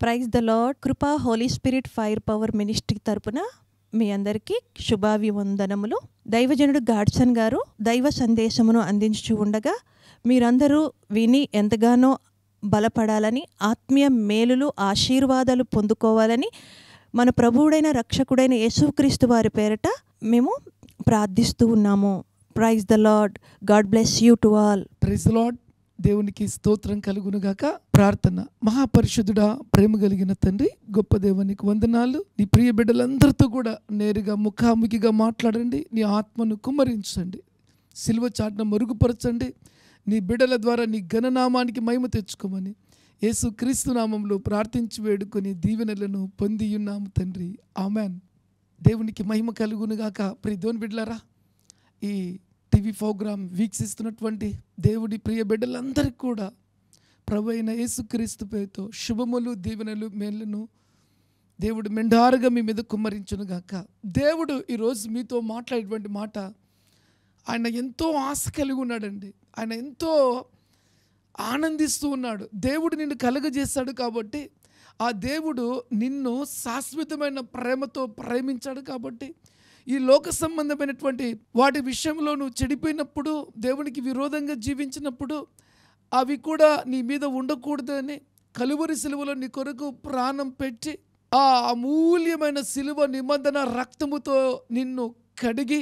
Praise the lord. Krupa holy spirit fire power ministry తరపున మీ అందరికీ శుభాభివందనములు. దైవజనుడు గాడ్సన్ గారు దైవ సందేశమును అందించుచూ ఉండగా మీరందరూ విని ఎంతగానో బలపడాలని, ఆత్మీయ మేలులు ఆశీర్వాదాలు పొందుకోవాలని మన ప్రభువుడైన రక్షకుడైన యేసుక్రీస్తు వారి పేరట మేము ప్రార్థిస్తూ ఉన్నాము. Praise the Lord. God bless you to all. Praise the Lord. దేవునికి స్తోత్రం కలుగునుగాక. ప్రార్థన. మహాపరిశుద్ధుడా, ప్రేమ కలిగిన తండ్రి, గొప్ప దేవునికి వందనాలు. నీ ప్రియ బిడ్డలందరితో కూడా నేరుగా ముఖాముఖిగా మాట్లాడండి. నీ ఆత్మను కుమ్మరించండి, సిలువ చాటున మరుగుపరచండి. నీ బిడ్డల ద్వారా నీ ఘననామానికి మహిమ తెచ్చుకోమని యేసు క్రీస్తు నామంలో ప్రార్థించి వేడుకొని దీవెనలను పొందియున్నాము తండ్రి. ఆమెన్. దేవునికి మహిమ కలుగునుగాక. ప్రియ దేవుని బిడ్డలారా, ఈ టీవీ ప్రోగ్రాం వీక్షిస్తున్నటువంటి దేవుడి ప్రియ బిడ్డలందరికీ కూడా ప్రభు అయిన యేసుక్రీస్తు పేరుతో శుభములు, దీవెనలు, మేలును దేవుడు మెండారుగా మీ మీద కుమ్మరించునుగాక. దేవుడు ఈరోజు మీతో మాట్లాడేటువంటి మాట, ఆయన ఎంతో ఆశ కలిగి ఉన్నాడండి. ఆయన ఎంతో ఆనందిస్తూ ఉన్నాడు. దేవుడు నిన్ను కలుగజేశాడు కాబట్టి, ఆ దేవుడు నిన్ను శాశ్వతమైన ప్రేమతో ప్రేమించాడు కాబట్టి, ఈ లోక సంబంధమైనటువంటి వాటి విషయంలో నువ్వు చెడిపోయినప్పుడు, దేవునికి విరోధంగా జీవించినప్పుడు అవి కూడా నీ మీద ఉండకూడదని కలువరి సిలువలో నీ కొరకు ప్రాణం పెట్టి ఆ అమూల్యమైన సిలువ నిబంధన రక్తముతో నిన్ను కడిగి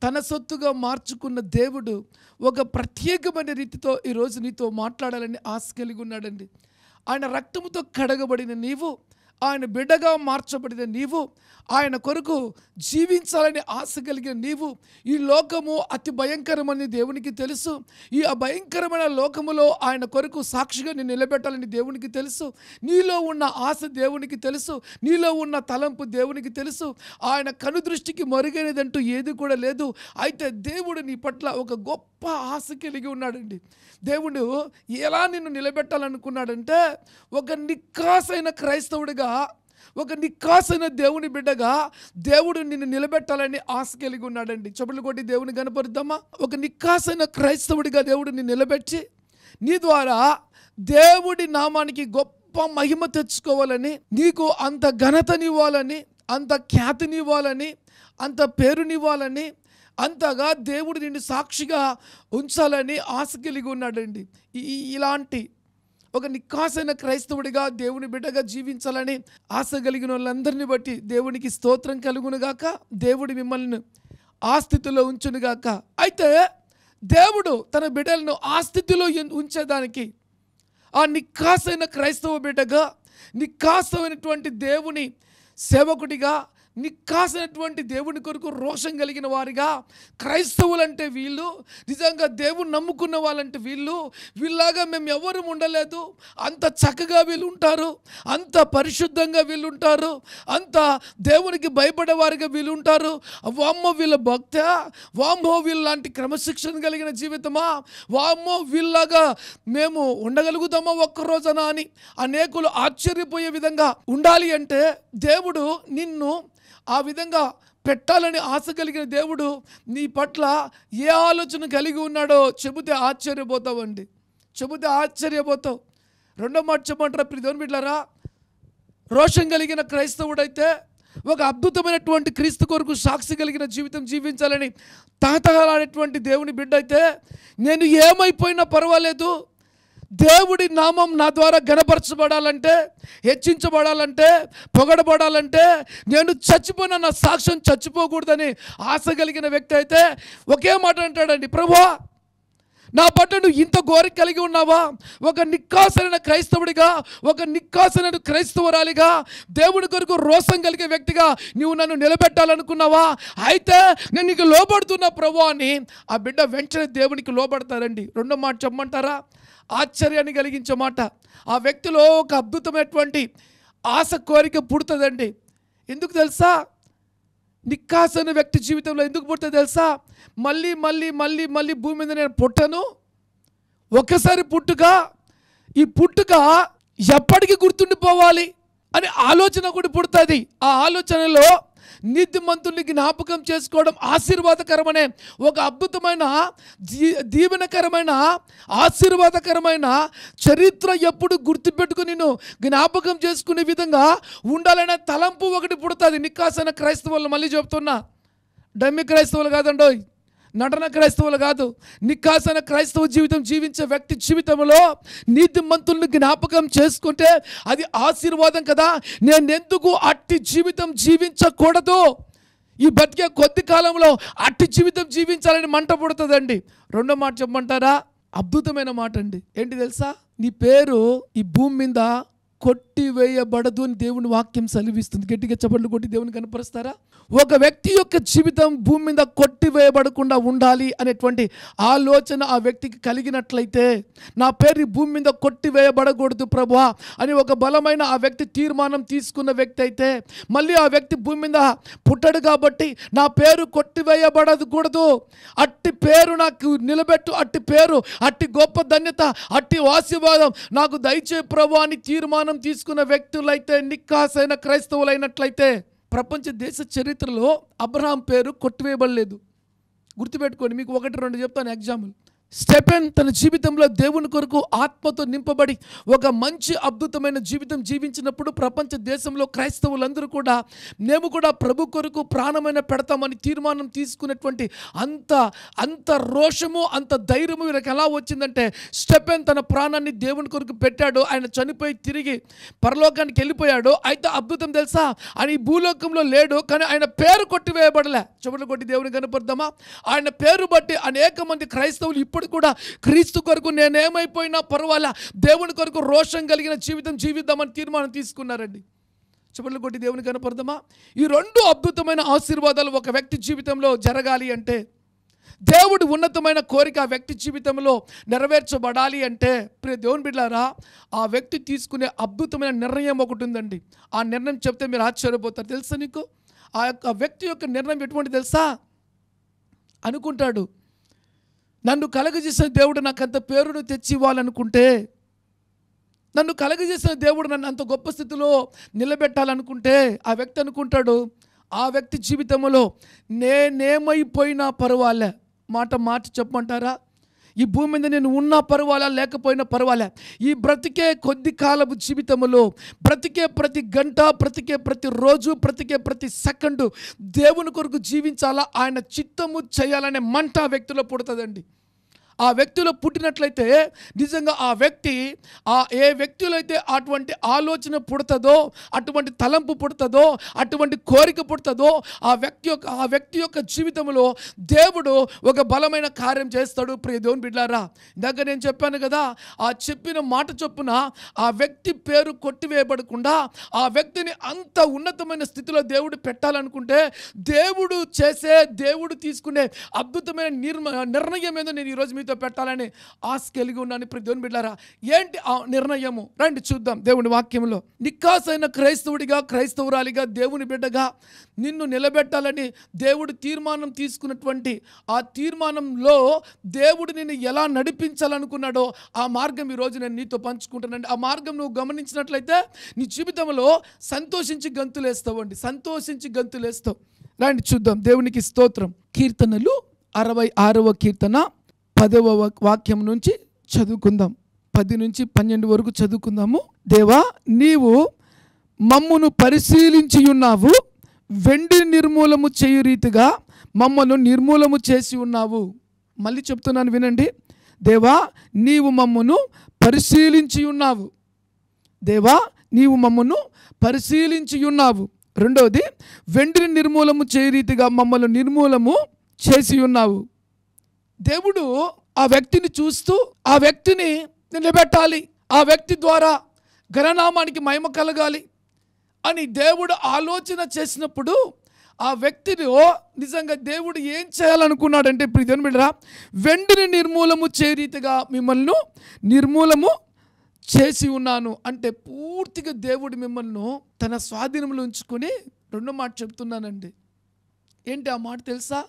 తన సొత్తుగా మార్చుకున్న దేవుడు ఒక ప్రత్యేకమైన రీతితో ఈరోజు నీతో మాట్లాడాలని ఆశ కలిగి ఉన్నాడండి. ఆయన రక్తముతో కడగబడిన నీవు, ఆయన బిడ్డగా మార్చబడిన నీవు, ఆయన కొరకు జీవించాలని ఆశ కలిగిన నీవు, ఈ లోకము అతి భయంకరమని దేవునికి తెలుసు. ఈ భయంకరమైన లోకములో ఆయన కొరకు సాక్షిగా నేను నిలబెట్టాలని దేవునికి తెలుసు. నీలో ఉన్న ఆశ దేవునికి తెలుసు, నీలో ఉన్న తలంపు దేవునికి తెలుసు. ఆయన కనుదృష్టికి మరుగైనదంటూ ఏది కూడా లేదు. అయితే దేవుడు నీ పట్ల ఒక గొప్ప ఆశ కలిగి ఉన్నాడండి. దేవుడు ఎలా నిన్ను నిలబెట్టాలనుకున్నాడంటే, ఒక నిక్కాసైన క్రైస్తవుడిగా, ఒక నిక్కాసైన దేవుని బిడ్డగా దేవుడు నిన్ను నిలబెట్టాలని ఆశ కలిగి ఉన్నాడండి. చెప్పులు కొట్టి దేవుని కనపరుద్దామా? ఒక నిక్కాసైన క్రైస్తవుడిగా దేవుడు నిన్ను నిలబెట్టి నీ ద్వారా దేవుడి నామానికి గొప్ప మహిమ తెచ్చుకోవాలని, నీకు అంత ఘనతనివ్వాలని, అంత ఖ్యాతినివ్వాలని, అంత పేరునివ్వాలని, అంతగా దేవుడు నిన్ను సాక్షిగా ఉంచాలని ఆశ కలిగి ఉన్నాడండి. ఇలాంటి ఒక నిక్కాసైన క్రైస్తవుడిగా దేవుని బిడ్డగా జీవించాలని ఆశ కలిగిన వాళ్ళందరినీ బట్టి దేవునికి స్తోత్రం కలుగునుగాక. దేవుడు మిమ్మల్ని ఆ స్థితిలో ఉంచునుగాక. అయితే దేవుడు తన బిడ్డలను ఆ స్థితిలో ఉంచేదానికి, ఆ నిక్కాసైన క్రైస్తవ బిడ్డగా, నిక్కాసమైనటువంటి దేవుని సేవకుడిగా, నిక్కాసైనటువంటి దేవుని కొరకు రోషం కలిగిన వారిగా, క్రైస్తవులంటే వీళ్ళు, నిజంగా దేవుని నమ్ముకున్న వాళ్ళంటే వీళ్ళలాగా మేము ఎవరు ఉండలేదు, అంత చక్కగా వీళ్ళు ఉంటారు, అంత పరిశుద్ధంగా వీళ్ళు ఉంటారు, అంత దేవునికి భయపడేవారిగా వీళ్ళు ఉంటారు, వామ్మో వీళ్ళ భక్త, వామ్మో వీళ్ళలాంటి క్రమశిక్షణ కలిగిన జీవితమా, వామ్మో వీళ్ళలాగా మేము ఉండగలుగుతామా ఒక్కరోజన అని అనేకులు ఆశ్చర్యపోయే విధంగా ఉండాలి అంటే దేవుడు నిన్ను ఆ విధంగా పెట్టాలని ఆశ కలిగిన దేవుడు నీ పట్ల ఏ ఆలోచన కలిగి ఉన్నాడో చెబితే ఆశ్చర్యపోతావండి. చెబితే ఆశ్చర్యపోతావు. రెండో మాట చెప్పమంటారా ప్రియ దేవుని బిడ్డలారా? రోషం కలిగిన క్రైస్తవుడైతే, ఒక అద్భుతమైనటువంటి క్రీస్తు కొరకు సాక్షి కలిగిన జీవితం జీవించాలని తహతహలాడేటువంటి దేవుని బిడ్డ అయితే, నేను ఏమైపోయినా పర్వాలేదు, దేవుడి నామం నా ద్వారా ఘనపరచబడాలంటే, హెచ్చించబడాలంటే, పొగడబడాలంటే, నేను చచ్చిపోయిన నా సాక్ష్యం చచ్చిపోకూడదని ఆశ కలిగిన వ్యక్తి అయితే ఒకే మాట అంటాడండి, ప్రభువా నా పట్ల నువ్వు ఇంత కోరిక కలిగి ఉన్నావా? ఒక నిక్కాసైన క్రైస్తవుడిగా, ఒక నిక్కాసైన క్రైస్తవురాలిగా, దేవుడి కొరకు రోషం కలిగే వ్యక్తిగా నువ్వు నన్ను నిలబెట్టాలనుకున్నావా? అయితే నేను నీకు లోబడుతున్నా ప్రభు అని ఆ బిడ్డ వెంటనే దేవునికి లోబడతారండి. రెండో మాట చెప్పమంటారా? ఆశ్చర్యాన్ని కలిగించే మాట. ఆ వ్యక్తిలో ఒక అద్భుతమైనటువంటి ఆశ, కోరిక పుడుతుందండి. ఎందుకు తెలుసా? నిక్కాసైన వ్యక్తి జీవితంలో ఎందుకు పుడుతుంది తెలుసా? మళ్ళీ మళ్ళీ మళ్ళీ మళ్ళీ భూమి మీద నేను పుట్టను, ఒకసారి పుట్టుక, ఈ పుట్టుక ఎప్పటికీ గుర్తుండిపోవాలి అనే ఆలోచన కూడా పుడుతుంది. ఆ ఆలోచనలో నీతిమంతుల్ని జ్ఞాపకం చేసుకోవడం ఆశీర్వాదకరమనే ఒక అద్భుతమైన దీవెనకరమైన ఆశీర్వాదకరమైన చరిత్ర ఎప్పుడు గుర్తుపెట్టుకుని నేను జ్ఞాపకం చేసుకునే విధంగా ఉండాలనే తలంపు ఒకటి పుడుతుంది నిక్కాసైన క్రైస్తవులు. మళ్ళీ చెప్తున్నా, డమ్మి క్రైస్తవులు కాదండో, నటన క్రైస్తవులు కాదు. నిక్కాసైన క్రైస్తవ జీవితం జీవించే వ్యక్తి జీవితంలో నీతిమంతుల్ని జ్ఞాపకం చేసుకుంటే అది ఆశీర్వాదం కదా. నేనెందుకు అట్టి జీవితం జీవించకూడదు? ఈ బతికే కొద్ది కాలంలో అట్టి జీవితం జీవించాలని మంట పుడుతుందండి. రెండో మాట చెప్పమంటారా? అద్భుతమైన మాట అండి. ఏంటి తెలుసా? నీ పేరు ఈ భూమి మీద కొట్టివేయబడదు అని దేవుని వాక్యం సెలవిస్తుంది. గట్టిగా చప్పట్లు కొట్టి దేవుని కనపరుస్తారా? ఒక వ్యక్తి యొక్క జీవితం భూమి మీద కొట్టివేయబడకుండా ఉండాలి అనేటువంటి ఆలోచన ఆ వ్యక్తికి కలిగినట్లయితే, నా పేరు ఈ భూమి మీద కొట్టివేయబడకూడదు ప్రభువా అని ఒక బలమైన ఆ వ్యక్తి తీర్మానం తీసుకున్న వ్యక్తి అయితే, మళ్ళీ ఆ వ్యక్తి భూమి మీద పుట్టడు కాబట్టి నా పేరు కొట్టివేయబడకూడదు, అట్టి పేరు నాకు నిలబెట్టు, అట్టి పేరు, అట్టి గొప్ప ధన్యత, అట్టి ఆశీర్వాదం నాకు దయచే ప్రభువా అని తీర్మానం తీసుకున్న వ్యక్తులైతే, నిక్కాసైన క్రైస్తవులైనట్లయితే, ప్రపంచ దేశ చరిత్రలో అబ్రహాం పేరు కొట్టివేయబడలేదు. గుర్తుపెట్టుకోండి, మీకు 1-2 చెప్తాను ఎగ్జాంపుల్. స్టెఫెన్ తన జీవితంలో దేవుని కొరకు ఆత్మతో నింపబడి ఒక మంచి అద్భుతమైన జీవితం జీవించినప్పుడు ప్రపంచ దేశంలో క్రైస్తవులందరూ కూడా మేము కూడా ప్రభు కొరకు ప్రాణమైన పెడతామని తీర్మానం తీసుకునేటువంటి అంత రోషము, అంత ధైర్యము వీరికి ఎలా వచ్చిందంటే, స్టెఫెన్ తన ప్రాణాన్ని దేవుని కొరకు పెట్టాడు. ఆయన చనిపోయి తిరిగి పరలోకానికి వెళ్ళిపోయాడు. అయితే అద్భుతం తెలుసా? ఆయన ఈ భూలోకంలో లేడు, కానీ ఆయన పేరు కొట్టివేయబడలే. చెవులు కొట్టి దేవుని కనపడదామా? ఆయన పేరు బట్టి అనేక మంది క్రైస్తవులు ఇప్పుడు కూడా క్రీస్తు కొరకు నేనేమైపోయినా పర్వాలా, దేవుని కొరకు రోషం కలిగిన జీవితం జీవిద్దామని తీర్మానం తీసుకున్నారండి. చెప్పులు కొట్టి దేవుని కనపడదామా? ఈ 2 అద్భుతమైన ఆశీర్వాదాలు ఒక వ్యక్తి జీవితంలో జరగాలి అంటే, దేవుడి ఉన్నతమైన కోరిక ఆ వ్యక్తి జీవితంలో నెరవేర్చబడాలి అంటే, ప్రియ దేవుని బిడ్డలారా, ఆ వ్యక్తి తీసుకునే అద్భుతమైన నిర్ణయం ఒకటి ఉందండి. ఆ నిర్ణయం చెప్తే మీరు ఆశ్చర్యపోతారు. తెలుసా నీకు? ఆ యొక్క వ్యక్తి యొక్క నిర్ణయం ఎటువంటి తెలుసా? అనుకుంటాడు, నన్ను కలగజేసిన దేవుడు నాకు అంత పేరును తెచ్చి ఇవ్వాలనుకుంటే, నన్ను కలగజేసిన దేవుడు నన్ను అంత గొప్ప స్థితిలో నిలబెట్టాలనుకుంటే, ఆ వ్యక్తి అనుకుంటాడు, ఆ వ్యక్తి జీవితంలో నేనేమైపోయినా పర్వాలే. మాట చెప్పమంటారా? ఈ భూమి మీద నేను ఉన్నా పర్వాలా, లేకపోయినా పర్వాలే, ఈ బ్రతికే కొద్ది కాలపు జీవితంలో బ్రతికే ప్రతి గంట, బ్రతికే ప్రతి రోజు, బ్రతికే ప్రతి సెకండు దేవుని కొరకు జీవించాలా, ఆయన చిత్తము చేయాలనే మంట ఆ వ్యక్తిలో పుడుతుందండి. ఆ వ్యక్తిలో పుట్టినట్లయితే నిజంగా ఆ వ్యక్తి ఏ వ్యక్తిలో అయితే అటువంటి ఆలోచన పుడుతుందో, అటువంటి తలంపు పుడుతుందో, అటువంటి కోరిక పుడుతుందో, ఆ వ్యక్తి యొక్క జీవితంలో దేవుడు ఒక బలమైన కార్యం చేస్తాడు. ప్రియ దేవుని బిడ్డలారా, ఇందాక నేను చెప్పాను కదా, ఆ చెప్పిన మాట చొప్పున ఆ వ్యక్తి పేరు కొట్టివేయబడకుండా ఆ వ్యక్తిని అంత ఉన్నతమైన స్థితిలో దేవుడు పెట్టాలనుకుంటే, దేవుడు తీసుకునే అద్భుతమైన నిర్ణయం ఏదో నేను ఈరోజు మీతో పెట్టాలని ఆశ కలిగి ఉన్నాను. ఇప్పుడు దేవుని బిడ్డలారా, ఏంటి ఆ నిర్ణయము? రండి చూద్దాం దేవుని వాక్యంలో. నిక్కాసైన క్రైస్తవుడిగా, క్రైస్తవురాలిగా, దేవుని బిడ్డగా నిన్ను నిలబెట్టాలని దేవుడు తీర్మానం తీసుకున్నటువంటి ఆ తీర్మానంలో దేవుడు నిన్ను ఎలా నడిపించాలనుకున్నాడో ఆ మార్గం ఈరోజు నేను నీతో పంచుకుంటానండి. ఆ మార్గం నువ్వు గమనించినట్లయితే నీ జీవితంలో సంతోషించి గంతులేస్తావండి, సంతోషించి గంతులేస్తావు. రండి చూద్దాం. దేవునికి స్తోత్రం. కీర్తనలు 66వ కీర్తన 10వ వాక్యం నుంచి చదువుకుందాం. 10 నుంచి 12 వరకు చదువుకుందాము. దేవా, నీవు మమ్మును పరిశీలించి ఉన్నావు, వెండి నిర్మూలము చేయు రీతిగా మమ్మను నిర్మూలము చేసి ఉన్నావు. మళ్ళీ చెప్తున్నాను వినండి. దేవా, నీవు మమ్మును పరిశీలించి ఉన్నావు. దేవా, నీవు మమ్మును పరిశీలించి ఉన్నావు. రెండవది, వెండిని నిర్మూలము చేయు రీతిగా మమ్మల్ని నిర్మూలము చేసి ఉన్నావు. దేవుడు ఆ వ్యక్తిని చూస్తూ ఆ వ్యక్తిని నిలబెట్టాలి, ఆ వ్యక్తి ద్వారా ఘననామానికి మహిమ కలగాలి అని దేవుడు ఆలోచన చేసినప్పుడు ఆ వ్యక్తిలో నిజంగా దేవుడు ఏం చేయాలనుకున్నాడంటే, ఇప్పుడు దేవుని బిడ్డరా, వెండిని నిర్మూలము చేయ రీతిగా మిమ్మల్ని నిర్మూలము చేసి ఉన్నాను అంటే పూర్తిగా దేవుడు మిమ్మల్ని తన స్వాధీనంలో ఉంచుకొని, రెండో మాట చెప్తున్నానండి. ఏంటి ఆ మాట తెలుసా?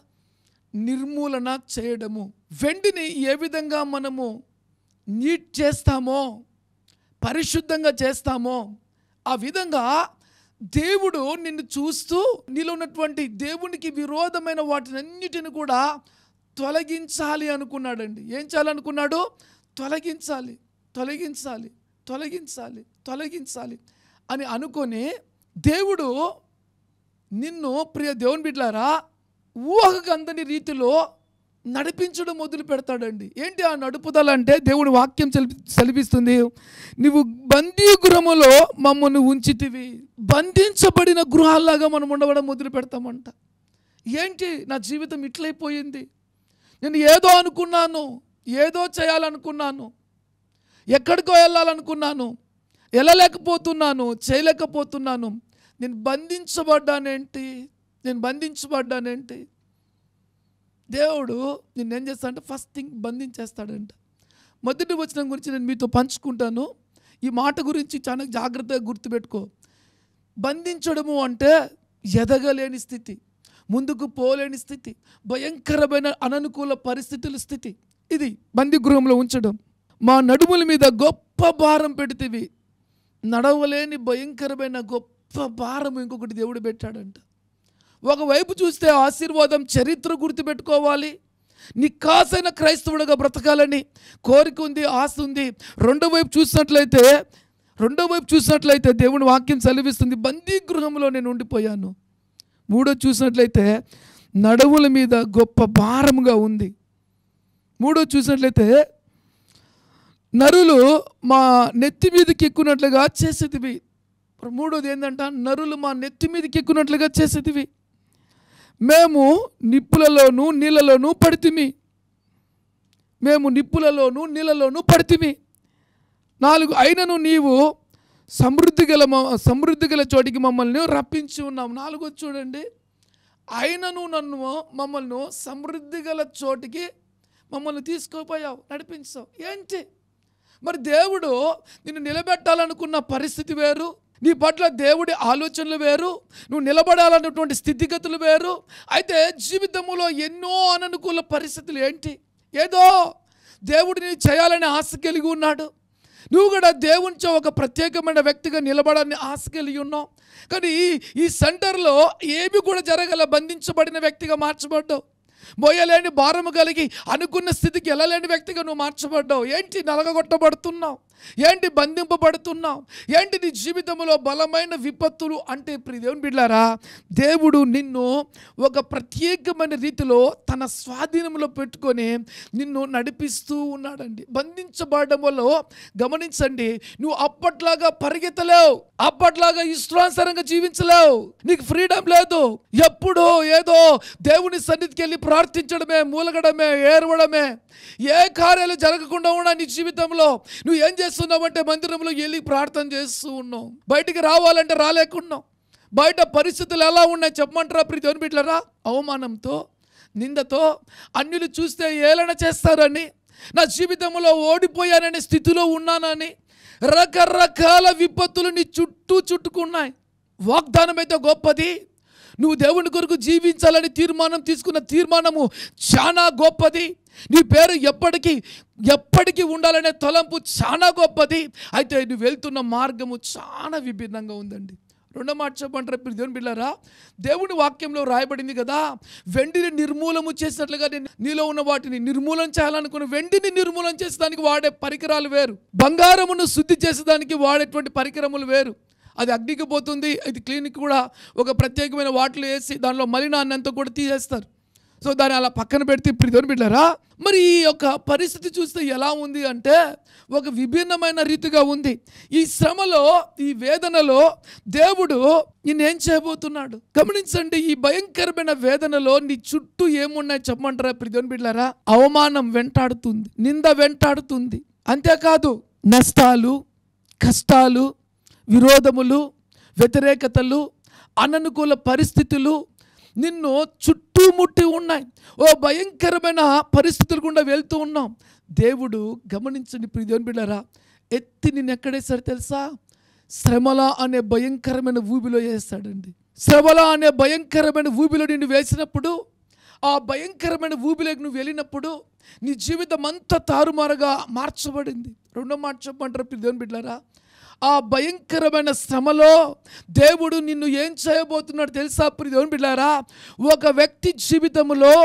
నిర్మూలన చేయడము. వెండిని ఏ విధంగా మనము నీట్ చేస్తామో, పరిశుద్ధంగా చేస్తామో, ఆ విధంగా దేవుడు నిన్ను చూస్తూ నీలో ఉన్నటువంటి దేవునికి విరోధమైన వాటినన్నిటిని కూడా తొలగించాలి అనుకున్నాడండి. ఏం చేయాలనుకున్నాడు? తొలగించాలి తొలగించాలి తొలగించాలి తొలగించాలి అని అనుకొని దేవుడు నిన్ను ప్రియ దేవుని బిడ్డలారా ఊహకు అందని రీతిలో నడిపించడం మొదలు పెడతాడండి. ఏంటి ఆ నడుపుదల అంటే? దేవుడి వాక్యం సెలవిస్తుంది, నువ్వు బందీ గృహములో మమ్మల్ని ఉంచితివి. బంధించబడిన గృహాల్లాగా మనం ఉండవడం మొదలు పెడతామంట. ఏంటి నా జీవితం ఇట్లయిపోయింది, నేను ఏదో అనుకున్నాను, ఏదో చేయాలనుకున్నాను, ఎక్కడికో వెళ్ళాలనుకున్నాను, వెళ్ళలేకపోతున్నాను, చేయలేకపోతున్నాను, నేను బంధించబడ్డానేంటి? దేవుడు నిన్నేం చేస్తాడంటే ఫస్ట్ థింగ్ బంధించేస్తాడంట. మొదటి వచనం గురించి నేను మీతో పంచుకుంటాను. ఈ మాట గురించి చాలా జాగ్రత్తగా గుర్తుపెట్టుకో. బంధించడము అంటే ఎదగలేని స్థితి, ముందుకు పోలేని స్థితి, భయంకరమైన అననుకూల పరిస్థితుల స్థితి. ఇది బందీ గృహంలో ఉంచడం. మా నడుముల మీద గొప్ప భారం పెడితివి. నడవలేని భయంకరమైన గొప్ప భారం ఇంకొకటి దేవుడు పెట్టాడంట. ఒకవైపు చూస్తే ఆశీర్వాదం, చరిత్ర గుర్తుపెట్టుకోవాలి, నిక్కాసైన క్రైస్తవుడిగా బ్రతకాలని కోరిక ఉంది, ఆశ ఉంది. రెండో వైపు చూసినట్లయితే దేవుని వాక్యం సెలవిస్తుంది, బందీ గృహంలో నేను ఉండిపోయాను. మూడో చూసినట్లయితే నడుముల మీద గొప్ప భారముగా ఉంది. మూడో చూసినట్లయితే నరులు మా నెత్తి మీదకి ఎక్కున్నట్లుగా చేసేదివి. మూడోది ఏంటంట? నరులు మా నెత్తి మీదకి ఎక్కున్నట్లుగా చేసేదివి. మేము నిప్పులలోనూ నీళ్ళలోనూ పడితిమి. 4 అయినను నీవు సమృద్ధి గల చోటికి మమ్మల్ని రప్పించి ఉన్నాము. 4 చూడండి, అయినను మమ్మల్ని సమృద్ధి గల చోటికి మమ్మల్ని తీసుకుపోయావు, నడిపించావు. ఏంటి మరి? దేవుడు నిన్ను నిలబెట్టాలనుకున్న పరిస్థితి వేరు, నీ పట్ల దేవుడి ఆలోచనలు వేరు, నువ్వు నిలబడాలన్నటువంటి స్థితిగతులు వేరు. అయితే జీవితంలో ఎన్నో అననుకూల పరిస్థితులు. ఏంటి? ఏదో దేవుడిని చేయాలని ఆశ కలిగి ఉన్నాడు, నువ్వు కూడా దేవునితో ఒక ప్రత్యేకమైన వ్యక్తిగా నిలబడాలని ఆశ కలిగి ఉన్నావు. కానీ ఈ సెంటర్లో ఏమి కూడా జరగల, బంధించబడిన వ్యక్తిగా మార్చబడ్డావు. మోయలేని భారము కలిగి అనుకున్న స్థితికి వెళ్ళలేని వ్యక్తిగా నువ్వు మార్చబడ్డావు. ఏంటి? నలగగొట్టబడుతున్నావు, ఏంటి? బంధింపబడుతున్నావు, ఏంటి? నీ జీవితంలో బలమైన విపత్తులు. అంటే ప్రియ దేవుని బిడ్డలారా, దేవుడు నిన్ను ఒక ప్రత్యేకమైన రీతిలో తన స్వాధీనంలో పెట్టుకొని నిన్ను నడిపిస్తూ ఉన్నాడండి. బంధించబడడం వల్ల గమనించండి, నువ్వు అప్పట్లాగా పరిగెత్తలేవు, అప్పట్లాగా ఇష్టానుసారంగా జీవించలేవు, నీకు ఫ్రీడమ్ లేదు. ఎప్పుడో ఏదో దేవుని సన్నిధికి వెళ్ళి ప్రార్థించడమే, మూలగడమే, ఏడవడమే, ఏ కార్యాలు జరగకుండా ఉన్నా నీ జీవితంలో నువ్వు ఏం చేస్తున్నావంటే మందిరంలో వెళ్ళి ప్రార్థన చేస్తూ ఉన్నావు, బయటికి రావాలంటే రాలేకున్నావు. బయట పరిస్థితులు ఎలా ఉన్నాయి చెప్పమంటారా ప్రియ దేవుని బిడ్డలారా? అవమానంతో, నిందతో, అన్యులు చూస్తే ఏలన చేస్తారని, నా జీవితంలో ఓడిపోయాననే స్థితిలో ఉన్నానని రకరకాల విపత్తులు నీ చుట్టూ చుట్టుకున్నాయి. వాగ్దానం అయితే గొప్పది, నువ్వు దేవుని కొరకు జీవించాలని తీసుకున్న తీర్మానము చాలా గొప్పది, నీ పేరు ఎప్పటికీ ఉండాలనే తలంపు చాలా గొప్పది. అయితే నువ్వు వెళ్తున్న మార్గము చాలా విభిన్నంగా ఉందండి. రెండో మాట చెప్పంటారా దేవుని బిడ్డలారా? దేవుని వాక్యంలో రాయబడింది కదా, వెండిని నిర్మూలము చేసినట్లుగా నీలో ఉన్న వాటిని నిర్మూలన చేయాలనుకున్న వెండిని నిర్మూలన చేసేదానికి వాడే పరికరాలు వేరు, బంగారమును శుద్ధి చేసేదానికి వాడేటువంటి పరికరములు వేరు. అది అగ్నికి పోతుంది, ఇది క్లీనిక్ కూడా ఒక ప్రత్యేకమైన వాటిలో వేసి దానిలో మలినాన్ని అంతా కూడా తీసేస్తారు. సో దాన్ని అలా పక్కన పెడితే ప్రియ బిడ్డలారా, మరి ఈ యొక్క పరిస్థితి చూస్తే ఎలా ఉంది అంటే ఒక విభిన్నమైన రీతిగా ఉంది. ఈ శ్రమలో, ఈ వేదనలో దేవుడు నిన్నేం చేయబోతున్నాడు గమనించండి. ఈ భయంకరమైన వేదనలో నీ చుట్టూ ఏమున్నాయి చెప్పమంటారా ప్రియ బిడ్డలారా? అవమానం వెంటాడుతుంది, నింద వెంటాడుతుంది, అంతేకాదు నష్టాలు, కష్టాలు, విరోధములు, వ్యతిరేకతలు, అననుకూల పరిస్థితులు నిన్ను చుట్టుముట్టి ఉన్నాయి. ఓ భయంకరమైన పరిస్థితులు గుండా వెళ్తూ ఉన్నాం. దేవుడు గమనించండి ప్రియ దేవుని బిడ్డలారా, ఎత్తి నిన్ను ఎక్కడేసాడు తెలుసా? శ్రమల అనే భయంకరమైన ఊబిలో వేస్తాడండి. శ్రమల అనే భయంకరమైన ఊబిలో నిన్ను వేసినప్పుడు, ఆ భయంకరమైన ఊబిలోకి నువ్వు వెళ్ళినప్పుడు నీ జీవితం అంతా తారుమారుగా మార్చబడింది. రెండో మాట చెప్పమంటారు ప్రియ దేవుని బిడ్డలారా, ఆ భయంకరమైన శ్రమలో దేవుడు నిన్ను ఏం చేయబోతున్నాడు తెలుసా ప్రియ దేవుని బిడ్డలారా? ఒక వ్యక్తి జీవితంలో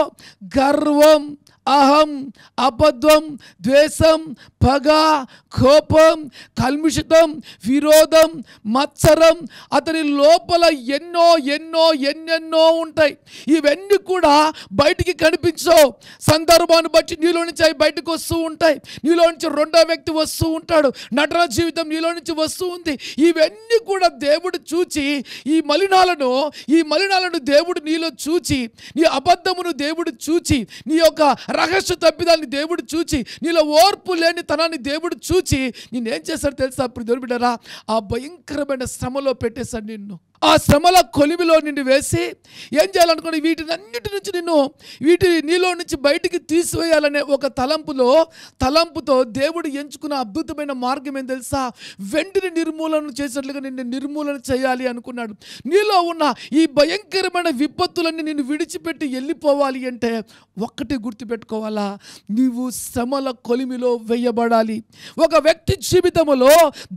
గర్వం, అహం, అబద్ధం, ద్వేషం, పగ, కోపం, కల్ముషితం, విరోధం, మత్సరం అతని లోపల ఎన్నో ఎన్నో ఎన్నెన్నో ఉంటాయి. ఇవన్నీ కూడా బయటికి కనిపించవు. సందర్భాన్ని బట్టి నీలో నుంచి అవి బయటకు వస్తూ ఉంటాయి. నీలో నుంచి రెండో వ్యక్తి వస్తూ ఉంటాడు. నటన జీవితం నీలో నుంచి వస్తూ ఉంది. ఇవన్నీ కూడా దేవుడు చూచి ఈ మలినాలను దేవుడు నీలో చూచి, నీ అబద్ధమును దేవుడు చూచి, నీ యొక్క రహస్య తప్పిదాన్ని దేవుడు చూచి, నీలో ఓర్పు లేని తనాన్ని దేవుడు చూచి నేనేం చేశాడు తెలుసా ప్రియ బిడ్డరా? ఆ భయంకరమైన శ్రమలో పెట్టేశాడు నిన్ను. ఆ శ్రమల కొలిమిలో నిన్ను వేసి ఏం చేయాలనుకోండి, వీటినన్నిటి నుంచి నీలో నుంచి బయటికి తీసివేయాలనే ఒక తలంపుతో దేవుడు ఎంచుకున్న అద్భుతమైన మార్గం ఏం తెలుసా? వెంటనే నిర్మూలన చేసినట్లుగా నిన్ను నిర్మూలన చేయాలి అనుకున్నాడు. నీలో ఉన్న ఈ భయంకరమైన విపత్తులన్నీ నిన్ను విడిచిపెట్టి వెళ్ళిపోవాలి అంటే ఒక్కటి గుర్తుపెట్టుకోవాలా, నీవు శ్రమల కొలిమిలో వేయబడాలి. ఒక వ్యక్తి జీవితంలో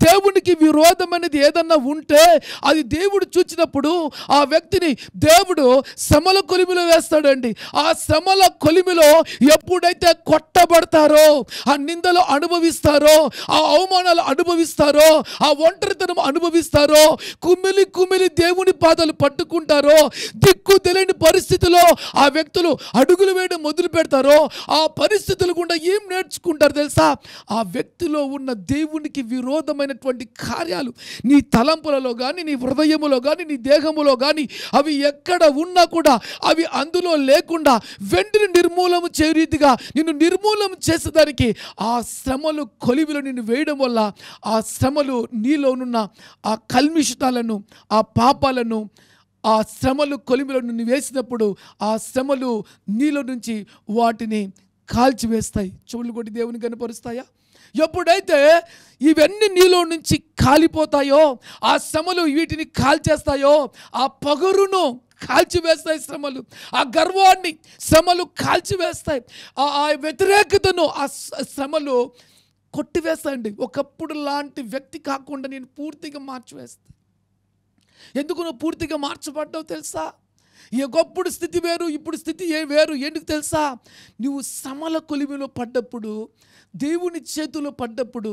దేవునికి విరోధమైనది ఏదన్నా ఉంటే అది దేవుడు చూచినప్పుడు ఆ వ్యక్తిని దేవుడు శ్రమల కొలిమిలో వేస్తాడండి. ఆ శ్రమల కొలిమిలో ఎప్పుడైతే కొట్టబడతారో, ఆ నిందలు అనుభవిస్తారో, ఆ అవమానాలు అనుభవిస్తారో, ఆ ఒంటరితనం అనుభవిస్తారో, కుమిలి దేవుని పాదాలు పట్టుకుంటారో, దిక్కు తెలియని పరిస్థితిలో ఆ వ్యక్తులు అడుగులు వేయడం మొదలు పెడతారో, ఆ పరిస్థితులు గుండా ఏం నేర్చుకుంటారు తెలుసా? ఆ వ్యక్తిలో ఉన్న దేవునికి విరోధమైనటువంటి కార్యాలు నీ తలంపులలో కానీ, నీ హృదయములో కానీ, నీ దేహములో కానీ అవి ఎక్కడ ఉన్నా కూడా అవి అందులో లేకుండా వెంటనే నిర్మూలన చేయ రీతిగా నిన్ను నిర్మూలన చేసేదానికి ఆ శ్రమలు కొలిమిలో నిన్ను వేయడం వల్ల ఆ శ్రమలు నీలోనున్న ఆ కల్మిషాలను, ఆ పాపాలను, ఆ శ్రమలు కొలిమిలో నిన్ను వేసినప్పుడు ఆ శ్రమలు నీలో నుంచి వాటిని కాల్చివేస్తాయి. చెవులు కొట్టి దేవుని కనపరుస్తాయా? ఎప్పుడైతే ఇవన్నీ నీలో నుంచి కాలిపోతాయో, ఆ శ్రమలు వీటిని కాల్చేస్తాయో, ఆ పొగరును కాల్చివేస్తాయి శ్రమలు, ఆ గర్వాన్ని శ్రమలు కాల్చివేస్తాయి, ఆ వ్యతిరేకతను ఆ శ్రమలు కొట్టివేస్తాయండి. ఒకప్పుడు లాంటి వ్యక్తి కాకుండా నేను పూర్తిగా మార్చివేస్తాను. ఎందుకు నువ్వు పూర్తిగా మార్చబడ్డావు తెలుసా? ఒకప్పుడు స్థితి వేరు, ఇప్పుడు స్థితి వేరు. ఎందుకు తెలుసా? నువ్వు శ్రమల కొలిమిలో పడ్డప్పుడు, దేవుని చేతిలో పడ్డప్పుడు,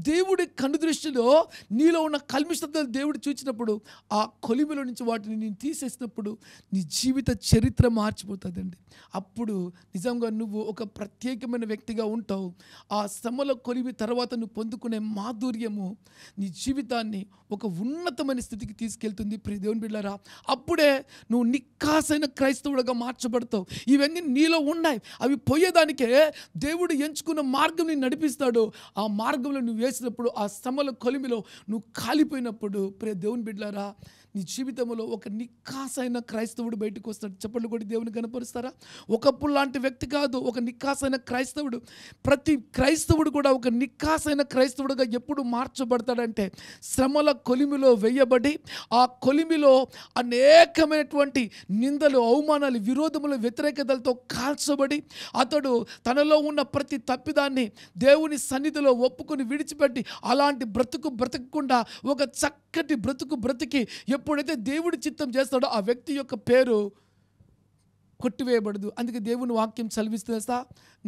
దేవుడి కనుదృష్టిలో నీలో ఉన్న కల్మిషతలు దేవుడు చూచినప్పుడు ఆ కొలిమిలో నుంచి వాటిని నేను తీసేసినప్పుడు నీ జీవిత చరిత్ర మార్చిపోతుందండి. అప్పుడు నిజంగా నువ్వు ఒక ప్రత్యేకమైన వ్యక్తిగా ఉంటావు. ఆ శ్రమల కొలిమి తర్వాత నువ్వు పొందుకునే మాధుర్యము నీ జీవితాన్ని ఒక ఉన్నతమైన స్థితికి తీసుకెళ్తుంది ప్రియ దేవుని బిడ్డలారా. అప్పుడే నువ్వు నిక్కాసైన క్రైస్తవుడిగా మార్చబడతావు. ఇవన్నీ నీలో ఉన్నాయి. అవి పోయేదానికే దేవుడు ఎంచుకున్న మార్గం నడిపిస్తాడు. ఆ మార్గంలో నువ్వు వేసినప్పుడు, ఆ శ్రమల కొలిమిలో నువ్వు కాలిపోయినప్పుడు ప్రియ దేవుని బిడ్డలారా, నీ జీవితంలో ఒక నిక్కాసైన క్రైస్తవుడు బయటకు వస్తాడు. చెప్పండి కూడా దేవుని కనపరుస్తారా? ఒకప్పుడు లాంటి వ్యక్తి కాదు, ఒక నిక్కాసైన క్రైస్తవుడు. ప్రతి క్రైస్తవుడు కూడా ఒక నిక్కాసైన క్రైస్తవుడుగా ఎప్పుడు మార్చబడతాడంటే శ్రమల కొలిమిలో వేయబడి, ఆ కొలిమిలో అనేకమైనటువంటి నిందలు, అవమానాలు, విరోధములు, వ్యతిరేకతలతో కాల్చబడి అతడు తనలో ఉన్న ప్రతి తప్పిదాన్ని దేవుని సన్నిధిలో ఒప్పుకొని విడిచిపెట్టి అలాంటి బ్రతకకుండా ఒక చక్కటి బ్రతికి ఎప్పుడైతే దేవుడి చిత్తం చేస్తాడో ఆ వ్యక్తి యొక్క పేరు కొట్టివేయబడదు. అందుకే దేవుని వాక్యం చదివిస్తేస్తా,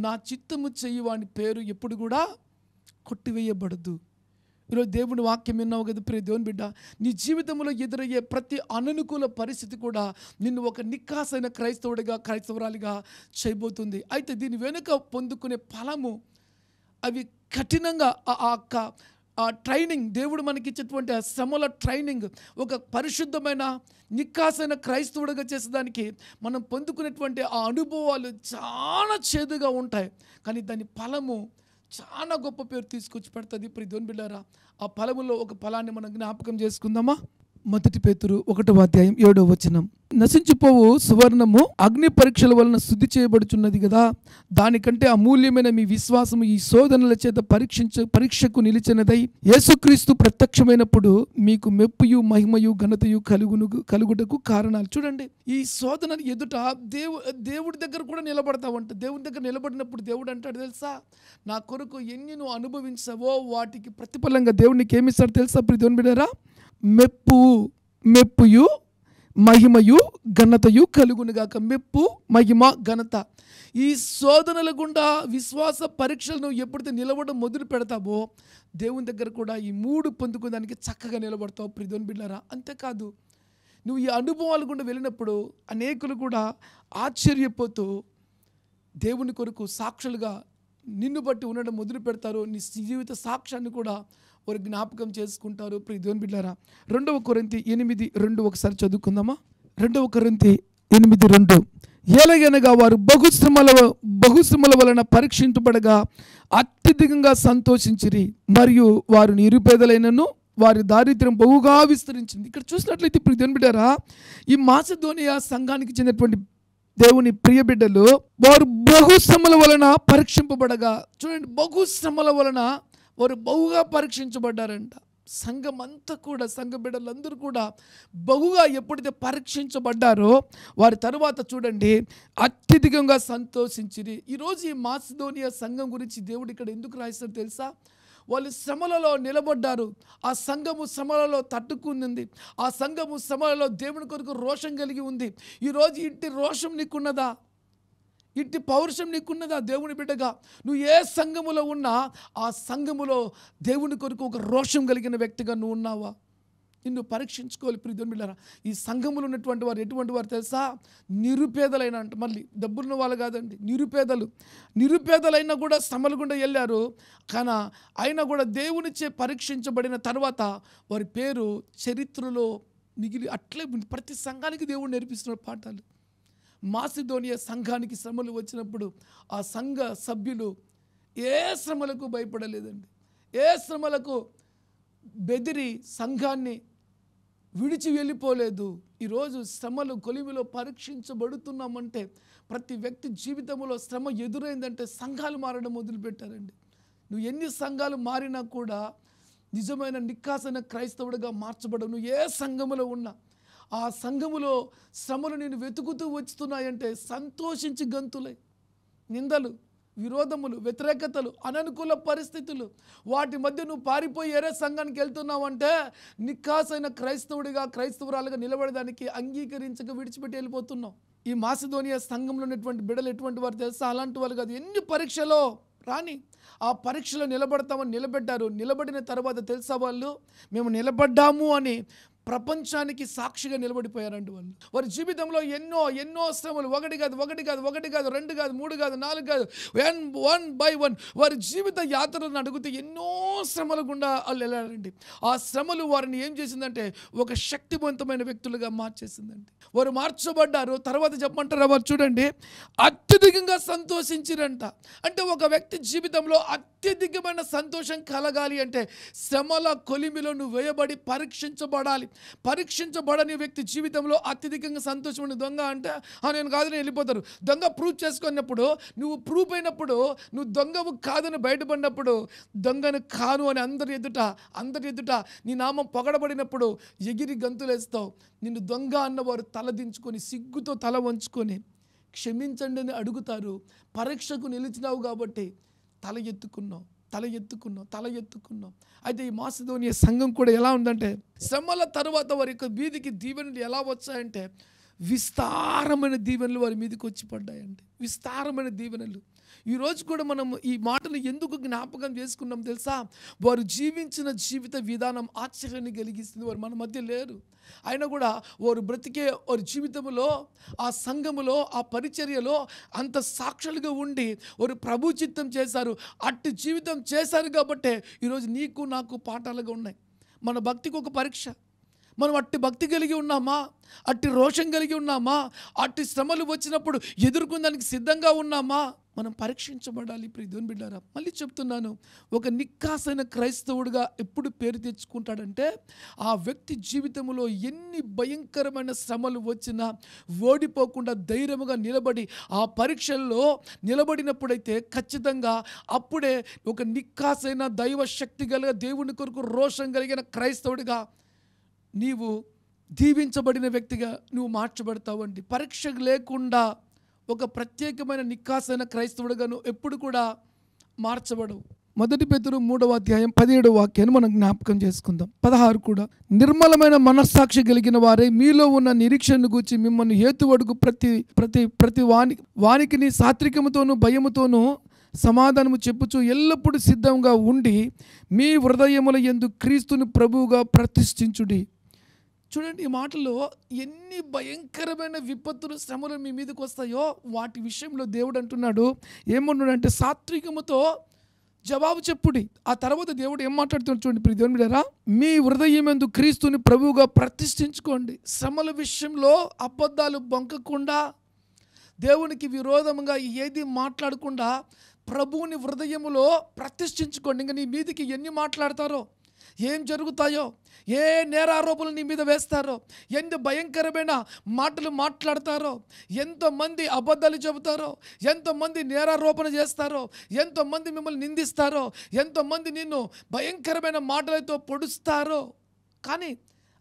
నా చిత్తము చెయ్యవాని పేరు ఎప్పుడు కూడా కొట్టివేయబడదు. ఈరోజు దేవుని వాక్యం విన్నావు కదా ప్రియ దేవుని బిడ్డ, నీ జీవితంలో ఎదురయ్యే ప్రతి అననుకూల పరిస్థితి కూడా నిన్ను ఒక నిక్కాసైన క్రైస్తవురాలిగా చేయబోతుంది. అయితే దీని వెనుక పొందుకునే ఫలము అవి కఠినంగా ఆ ట్రైనింగ్, దేవుడు మనకి ఇచ్చేటువంటి ఆ శ్రమల ట్రైనింగ్, ఒక పరిశుద్ధమైన నిక్కాసైన క్రైస్తవుడిగా చేసేదానికి మనం పొందుకునేటువంటి ఆ అనుభవాలు చాలా చేదుగా ఉంటాయి. కానీ దాని ఫలము చాలా గొప్ప పేరు తీసుకొచ్చి పెడుతుంది ప్రియ దేవుని బిడ్డలారా. ఆ ఫలములో ఒక ఫలాన్ని మనం జ్ఞాపకం చేసుకుందామా? మొదటి పేతురు 1వ అధ్యాయం 7వ వచనం. నశించిపోవు సువర్ణము అగ్ని పరీక్షల వలన శుద్ధి చేయబడుచున్నది కదా, దానికంటే అమూల్యమైన మీ విశ్వాసము ఈ శోధనల చేత పరీక్షకు నిలిచినదై యేసుక్రీస్తు ప్రత్యక్షమైనప్పుడు మీకు మెప్పుయు మహిమయు ఘనతయు కలుగుటకు కారణాలు. చూడండి, ఈ శోధన ఎదుట దేవుడి దగ్గర కూడా నిలబడతావంట. దేవుడి దగ్గర నిలబడినప్పుడు దేవుడు అంటాడు తెలుసా, నా కొరకు ఎన్ని నువ్వు అనుభవించావో వాటికి ప్రతిఫలంగా దేవుడికి ఏమిస్తాడు తెలుసా? దేవుని బిడ్డలారా, మెప్పుయు మహిమయు ఘనతయు కలుగునుగాక. మెప్పు, మహిమ, ఘనత. ఈ శోధనల గుండా విశ్వాస పరీక్షలు నువ్వు ఎప్పుడైతే నిలబడడం మొదలు పెడతావో దేవుని దగ్గర కూడా ఈ 3 పొందుకోవడానికి చక్కగా నిలబడతావు ప్రియమైన బిడ్డలారా. అంతేకాదు, నువ్వు ఈ అనుభవాల గుండా వెళ్ళినప్పుడు అనేకులు కూడా ఆశ్చర్యపోతూ దేవుని కొరకు సాక్షులుగా నిన్ను బట్టి ఉండడం మొదలు పెడతారు. నీ జీవిత సాక్ష్యాన్ని కూడా వారు జ్ఞాపకం చేసుకుంటారు ప్రియమైన బిడ్డలారా. 2 కొరింథీ 8:2 ఒకసారి చదువుకుందామా? 2 కొరింథీ 8:2. ఎలాగనగా వారు బహుశ్రమల వలన పరీక్షించబడగా అత్యధికంగా సంతోషించిరి, మరియు వారు నిరుపేదలైనను వారి దారిద్ర్యం బహుగా విస్తరించింది. ఇక్కడ చూసినట్లయితే ప్రియమైన బిడ్డలారా, ఈ మాసిదోనియా సంఘానికి చెందినటువంటి దేవుని ప్రియ బిడ్డలు వారు బహుశ్రమల వలన పరీక్షింపబడగా, చూడండి, బహుశ్రమల వలన వారు బహుగా పరీక్షించబడ్డారంట. సంఘం అంతా కూడా, సంఘ బిడ్డలందరూ కూడా బహుగా ఎప్పుడైతే పరీక్షించబడ్డారో వారి తర్వాత చూడండి అత్యధికంగా సంతోషించిరి. ఈరోజు ఈ మాసిదోనియా సంఘం గురించి దేవుడు ఇక్కడ ఎందుకు రాయిస్తారో తెలుసా? వాళ్ళు శ్రమలలో నిలబడ్డారు. ఆ సంఘము శ్రమలలో తట్టుకుంది. ఆ సంఘము శ్రమలలో దేవుని కొరకు రోషం కలిగి ఉంది. ఈరోజు ఇంటి రోషం నీకున్నదా? ఇంటి పౌరుషం నీకున్నదా? దేవుని బిడ్డగా నువ్వు ఏ సంఘములో ఉన్నా ఆ సంఘములో దేవుని కొరకు ఒక రోషం కలిగిన వ్యక్తిగా నువ్వు ఉన్నావా? నిన్ను పరీక్షించుకోవాలి ప్రియమైన బిడ్డలారా. ఈ సంఘములో ఉన్నటువంటి వారు ఎటువంటి వారు తెలుసా? నిరుపేదలైన అంట. మళ్ళీ డబ్బున్న వాళ్ళు కాదండి, నిరుపేదలైనా కూడా శ్రమల గుండా వెళ్ళారు. కానీ అయినా కూడా దేవునిచే పరీక్షించబడిన తర్వాత వారి పేరు చరిత్రలో మిగిలి అట్లే ప్రతి సంఘానికి దేవుడు నేర్పిస్తున్న పాఠాలు. మాసిదోనియా సంఘానికి శ్రమలు వచ్చినప్పుడు ఆ సంఘ సభ్యులు ఏ శ్రమలకు భయపడలేదండి. ఏ శ్రమలకు బెదిరి సంఘాన్ని విడిచి వెళ్ళిపోలేదు. ఈరోజు శ్రమలు కొలిమిలో పరీక్షించబడుతున్నామంటే ప్రతి వ్యక్తి జీవితంలో శ్రమ ఎదురైందంటే సంఘాలు మారడం మొదలుపెట్టారండి. నువ్వు ఎన్ని సంఘాలు మారినా కూడా నిజమైన నిక్కాసైన క్రైస్తవుడిగా మార్చబడవు. నువ్వు ఏ సంఘములో ఉన్నా ఆ సంఘములో శ్రమలు నేను వెతుకుతూ వచ్చుతున్నాయంటే సంతోషించి గంతులై. నిందలు, విరోధములు, వ్యతిరేకతలు, అననుకూల పరిస్థితులు, వాటి మధ్య నువ్వు పారిపోయి ఏరే సంఘానికి వెళ్తున్నావు అంటే నిక్కాసైన క్రైస్తవుడిగా, క్రైస్తవురాలుగా నిలబడడానికి అంగీకరించక విడిచిపెట్టి వెళ్ళిపోతున్నావు. ఈ మాసిదోనియా సంఘంలో ఉన్నటువంటి బిడ్డలు ఎటువంటి వారు తెలుసా? అలాంటి వాళ్ళు కాదు. ఎన్ని పరీక్షలో రాని ఆ పరీక్షలో నిలబడతామని నిలబెట్టారు. నిలబడిన తర్వాత తెలుసా వాళ్ళు మేము నిలబడ్డాము అని ప్రపంచానికి సాక్షిగా నిలబడిపోయారండి. వారి జీవితంలో ఎన్నో శ్రమలు, ఒకటి కాదు, 2 కాదు, 3 కాదు, 4 కాదు, 1 by 1 వారి జీవిత యాత్రలను అడిగితే ఎన్నో శ్రమల గుండా వాళ్ళు వెళ్ళారండి. ఆ శ్రమలు వారిని ఏం చేసిందంటే ఒక శక్తివంతమైన వ్యక్తులుగా మార్చేసిందండి. వారు మార్చబడ్డారు. తర్వాత చెప్పమంటారా? వారు చూడండి అత్యధికంగా సంతోషించిరంట. అంటే ఒక వ్యక్తి జీవితంలో అత్యధికమైన సంతోషం కలగాలి అంటే శ్రమల కొలిమిలో నువ్వు వేయబడి పరీక్షించబడాలి. పరీక్షించబడని వ్యక్తి జీవితంలో అత్యధికంగా సంతోషం ఉన్న దొంగ అంటే నేను కాదని వెళ్ళిపోతారు. దొంగ ప్రూవ్ చేసుకున్నప్పుడు, నువ్వు ప్రూవ్ అయినప్పుడు, నువ్వు దొంగవు కాదని బయటపడినప్పుడు, దొంగను కాను అని అందరి ఎదుట నీ నామం పొగడబడినప్పుడు ఎగిరి గంతులేస్తావు. నిన్ను దొంగ అన్నవారు తలదించుకొని సిగ్గుతో తల వంచుకొని క్షమించండి అని అడుగుతారు. పరీక్షకు నిలిచినావు కాబట్టి తల ఎత్తుకున్నావు. అయితే ఈ మాసిదోనియా సంఘం కూడా ఎలా ఉందంటే శ్రమల తర్వాత వారి యొక్క వీధికి దీవెనలు ఎలా వచ్చాయంటే విస్తారమైన దీవెనలు వారి మీదకి వచ్చి పడ్డాయండి. విస్తారమైన దీవెనలు. ఈరోజు కూడా మనం ఈ మాటను ఎందుకు జ్ఞాపకం చేసుకున్నాం తెలుసా? వారు జీవించిన జీవిత విధానం ఆశ్చర్యాన్ని కలిగిస్తుంది. వారు మన మధ్య లేరు, అయినా కూడా వారు బ్రతికే వారి జీవితంలో, ఆ సంఘములో, ఆ పరిచర్యలో అంత సాక్షులుగా ఉండి వారు ప్రభు చిత్తం చేశారు. అట్టి జీవితం చేశారు కాబట్టే ఈరోజు నీకు నాకు పాఠాలుగా ఉన్నాయి. మన భక్తికి ఒక పరీక్ష, మనం అట్టి భక్తి కలిగి ఉన్నామా? అట్టి రోషం కలిగి ఉన్నామా? అట్టి శ్రమలు వచ్చినప్పుడు ఎదుర్కొనడానికి సిద్ధంగా ఉన్నామా? మనం పరీక్షించబడాలి. దేవుని బిడ్డారా, మళ్ళీ చెప్తున్నాను, ఒక నిక్కాసైన క్రైస్తవుడిగా ఎప్పుడు పేరు తెచ్చుకుంటాడంటే ఆ వ్యక్తి జీవితంలో ఎన్ని భయంకరమైన శ్రమలు వచ్చినా ఓడిపోకుండా ధైర్యముగా నిలబడి ఆ పరీక్షల్లో నిలబడినప్పుడైతే ఖచ్చితంగా అప్పుడే ఒక నిక్కాసైన దైవ శక్తి కలిగిన దేవుని కొరకు రోషం కలిగిన క్రైస్తవుడిగా నీవు దీవించబడిన వ్యక్తిగా నువ్వు మార్చబడతావండి. పరీక్ష లేకుండా ఒక ప్రత్యేకమైన నిక్కాసైన క్రైస్తవుడిగా నువ్వు ఎప్పుడు కూడా మార్చబడవు. 1 పేతురు 3వ అధ్యాయం 17వ వాక్యాన్ని మనం జ్ఞాపకం చేసుకుందాం. 16 కూడా, నిర్మలమైన మనస్సాక్షి కలిగిన వారే మీలో ఉన్న నిరీక్షణను గూర్చి మిమ్మల్ని హేతువడుగు ప్రతి వానికి సాత్వికముతోనూ భయముతోనూ సమాధానము చెప్పుచు ఎల్లప్పుడూ సిద్ధంగా ఉండి మీ హృదయముల యందు క్రీస్తుని ప్రభువుగా ప్రతిష్ఠించుడి. చూడండి, ఈ మాటలో ఎన్ని భయంకరమైన విపత్తులు శ్రమలు మీ మీదకి వస్తాయో వాటి విషయంలో దేవుడు అంటున్నాడు, ఏమన్నాడంటే సాత్వికముతో జవాబు చెప్పుడి. ఆ తర్వాత దేవుడు ఏం మాట్లాడుతున్నాడు చూడండి దేవుని బిడ్డలారా, మీ హృదయమందు క్రీస్తుని ప్రభువుగా ప్రతిష్ఠించుకోండి. శ్రమల విషయంలో అబద్ధాలు బొంకకుండా, దేవునికి విరోధంగా ఏది మాట్లాడకుండా ప్రభువుని హృదయములో ప్రతిష్ఠించుకోండి. ఇంకా నీ మీదకి ఎన్ని మాట్లాడతారో, ఏం జరుగుతాయో, ఏ నేరారోపణలు నీ మీద వేస్తారో, ఎంత భయంకరమైన మాటలు మాట్లాడతారో, ఎంతోమంది అబద్ధాలు చెబుతారో, ఎంతోమంది నేరారోపణ చేస్తారో, ఎంతోమంది మిమ్మల్ని నిందిస్తారో, ఎంతోమంది నిన్ను భయంకరమైన మాటలతో పొడుస్తారో, కానీ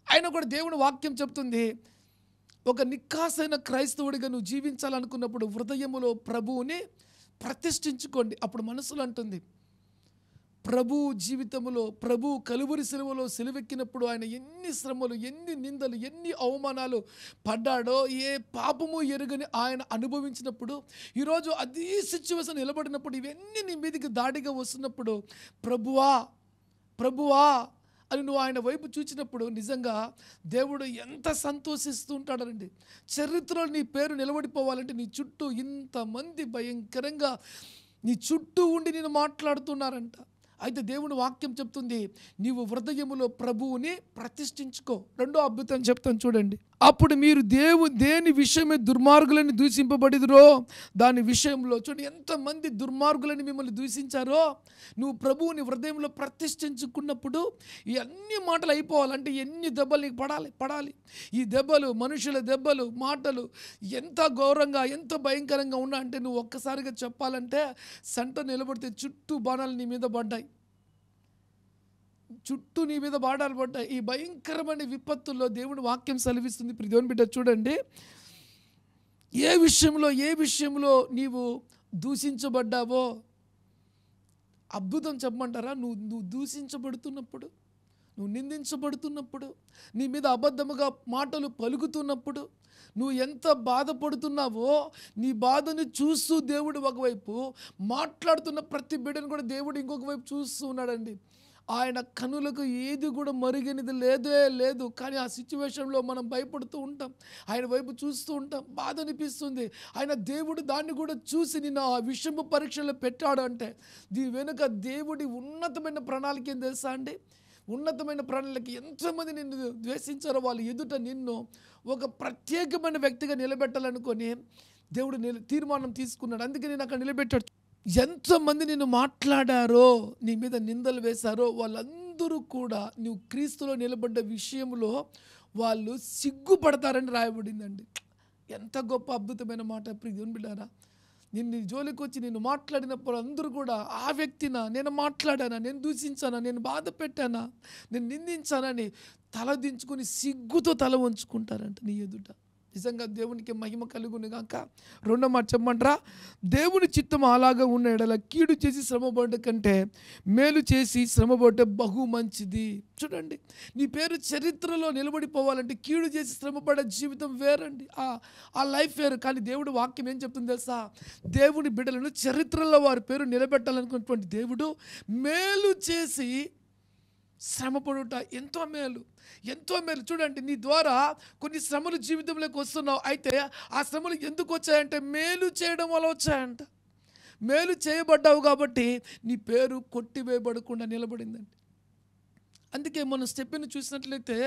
ఆయన కూడా దేవుని వాక్యం చెప్తుంది, ఒక నిక్కాసైన క్రైస్తవుడిగా నువ్వు జీవించాలనుకున్నప్పుడు హృదయములో ప్రభువుని ప్రతిష్ఠించుకోండి. అప్పుడు మనసులో అంటుంది, ప్రభు జీవితంలో, ప్రభు కలువరి సిలువలో సిలువెక్కినప్పుడు ఆయన ఎన్ని శ్రమలు, ఎన్ని నిందలు, ఎన్ని అవమానాలు పడ్డాడో, ఏ పాపము ఎరుగని ఆయన అనుభవించినప్పుడు ఈరోజు అదే సిచ్యువేషన్ నిలబడినప్పుడు ఇవన్నీ నీ మీదకి దాడిగా వస్తున్నప్పుడు ప్రభువా ప్రభువా అని నువ్వు ఆయన వైపు చూచినప్పుడు నిజంగా దేవుడు ఎంత సంతోషిస్తూ ఉంటాడండి. చరిత్రలో నీ పేరు నిలబడిపోవాలంటే నీ చుట్టూ ఇంతమంది భయంకరంగా నీ చుట్టూ ఉండి నేను మాట్లాడుతున్నారంట. అయితే దేవుని వాక్యం చెప్తుంది, నీవు హృదయములో ప్రభువుని ప్రతిష్ఠించుకో. రెండో అద్భుతం చెప్తాను చూడండి, అప్పుడు మీరు దేని విషయమే దుర్మార్గులని దూషింపబడిదురో దాని విషయంలో, చూడండి ఎంతమంది దుర్మార్గులని మిమ్మల్ని దూషించారో, నువ్వు ప్రభువుని హృదయంలో ప్రతిష్ఠించుకున్నప్పుడు ఈ అన్ని మాటలు అయిపోవాలంటే ఎన్ని దెబ్బలు నీకు పడాలి. ఈ దెబ్బలు, మనుషుల దెబ్బలు, మాటలు ఎంత ఘోరంగా, ఎంత భయంకరంగా ఉన్నా అంటే నువ్వు ఒక్కసారిగా చెప్పాలంటే సెంటర్ నిలబడితే చుట్టూ బాణాలు నీ మీద పడ్డాయి, చుట్టూ నీ మీద బాణాలు పడ్డాయి. ఈ భయంకరమైన విపత్తుల్లో దేవుని వాక్యం సెలవిస్తుంది. దేవుని బిడ్డ చూడండి, ఏ విషయంలో నీవు దూషించబడ్డావో, అద్భుతం చెప్పమంటారా, నువ్వు దూషించబడుతున్నప్పుడు, నువ్వు నిందించబడుతున్నప్పుడు, నీ మీద అబద్ధముగా మాటలు పలుకుతున్నప్పుడు నువ్వు ఎంత బాధపడుతున్నావో, నీ బాధను చూస్తూ దేవుడు ఒకవైపు, మాట్లాడుతున్న ప్రతి బిడ్డను కూడా దేవుడు ఇంకొక వైపు చూస్తూ ఉన్నాడండి. ఆయన కనులకు ఏది కూడా మరుగనిది లేదు. కానీ ఆ సిచ్యువేషన్లో మనం భయపడుతూ ఉంటాం, ఆయన వైపు చూస్తూ ఉంటాం, బాధ అనిపిస్తుంది. ఆయన దేవుడు దాన్ని కూడా చూసి నిన్ను ఆ విషమ పరీక్షలో పెట్టాడు అంటే దీని వెనుక దేవుడి ఉన్నతమైన ప్రణాళిక ఏం తెలుసా అండి? ఉన్నతమైన ప్రణాళిక. ఎంతమంది నిన్ను ద్వేషించారో వాళ్ళ ఎదుట నిన్ను ఒక ప్రత్యేకమైన వ్యక్తిగా నిలబెట్టాలనుకొని దేవుడు తీర్మానం తీసుకున్నాడు. అందుకే నేను అక్కడ నిలబెట్టాడు. ఎంతమంది నిన్ను మాట్లాడారో, నీ మీద నిందలు వేశారో వాళ్ళందరూ కూడా నువ్వు క్రీస్తులో నిలబడ్డ విషయంలో వాళ్ళు సిగ్గుపడతారని రాయబడిందండి. ఎంత గొప్ప అద్భుతమైన మాట దేవుని బిడ్డారా. నిన్ను జోలికి వచ్చి నిన్ను మాట్లాడినప్పుడు అందరూ కూడా ఆ వ్యక్తినా, నేను మాట్లాడానా, నేను దూషించానా, నేను బాధ పెట్టానా, నేను నిందించానని తల దించుకొని సిగ్గుతో తల వంచుకుంటారంట నీ ఎదుట. నిజంగా దేవునికి మహిమ కలుగును గాక. రెండో మాట చెప్పమంటారా, దేవుని చిత్తం అలాగా ఉన్న ఎడల కీడు చేసి శ్రమపడ్డ కంటే మేలు చేసి శ్రమపడ్డ బహు మంచిది. చూడండి, నీ పేరు చరిత్రలో నిలబడిపోవాలంటే కీడు చేసి శ్రమపడే జీవితం వేరండి, ఆ లైఫ్ వేరు. కానీ దేవుడు వాక్యం ఏం చెప్తుంది తెలుసా? దేవుని బిడ్డలను చరిత్రలో వారి పేరు నిలబెట్టాలనుకున్నటువంటి దేవుడు మేలు చేసి శ్రమపడుట ఎంతో మేలు. చూడండి, నీ ద్వారా కొన్ని శ్రమలు జీవితంలోకి వస్తున్నావు. అయితే ఆ శ్రమలు ఎందుకు వచ్చాయంటే మేలు చేయడం వల్ల వచ్చాయంట. మేలు చేయబడ్డావు కాబట్టి నీ పేరు కొట్టివేయబడకుండా నిలబడిందండి. అందుకే మనం స్టెప్ని చూసినట్లయితే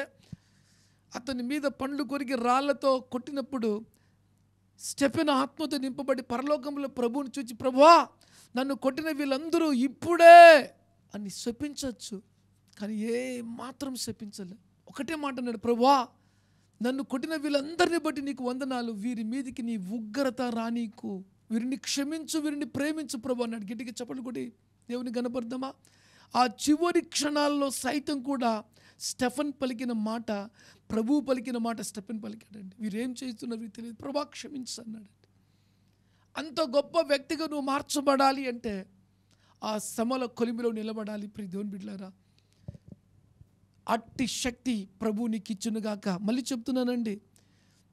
అతని మీద పండ్లు కొరికి రాళ్లతో కొట్టినప్పుడు స్టెఫెను ఆత్మతో నింపబడి పరలోకంలో ప్రభువుని చూచి, ప్రభువా నన్ను కొట్టిన వీళ్ళందరూ ఇప్పుడే అని శపించవచ్చు, కానీ ఏ మాత్రం శపించలే. ఒకటే మాట అన్నాడు, ప్రభువా నన్ను కొట్టిన వీళ్ళందరినీ బట్టి నీకు వందనాలు, వీరి మీదికి నీ ఉగ్రత రానీకు, వీరిని క్షమించు, వీరిని ప్రేమించు ప్రభు అన్నాడు. గట్టిగా చప్పట్లు కొట్టి దేవుని గణపడదామా? ఆ చివరి క్షణాల్లో సైతం కూడా స్టెఫెన్ పలికిన మాట, ప్రభువు పలికిన మాట స్టెఫెన్ పలికాడండి. వీరేం చేస్తున్నారు తెలియదు, ప్రభా క్షమించు అన్నాడండి. అంత గొప్ప వ్యక్తిగా నువ్వు మార్చబడాలి అంటే ఆ శ్రమల కొలిమిలో నిలబడాలి. ప్రియ దేవుని బిడ్డలారా, అట్టి శక్తి ప్రభువు నీకు ఇచ్చునుగాక. మళ్ళీ చెప్తున్నానండి,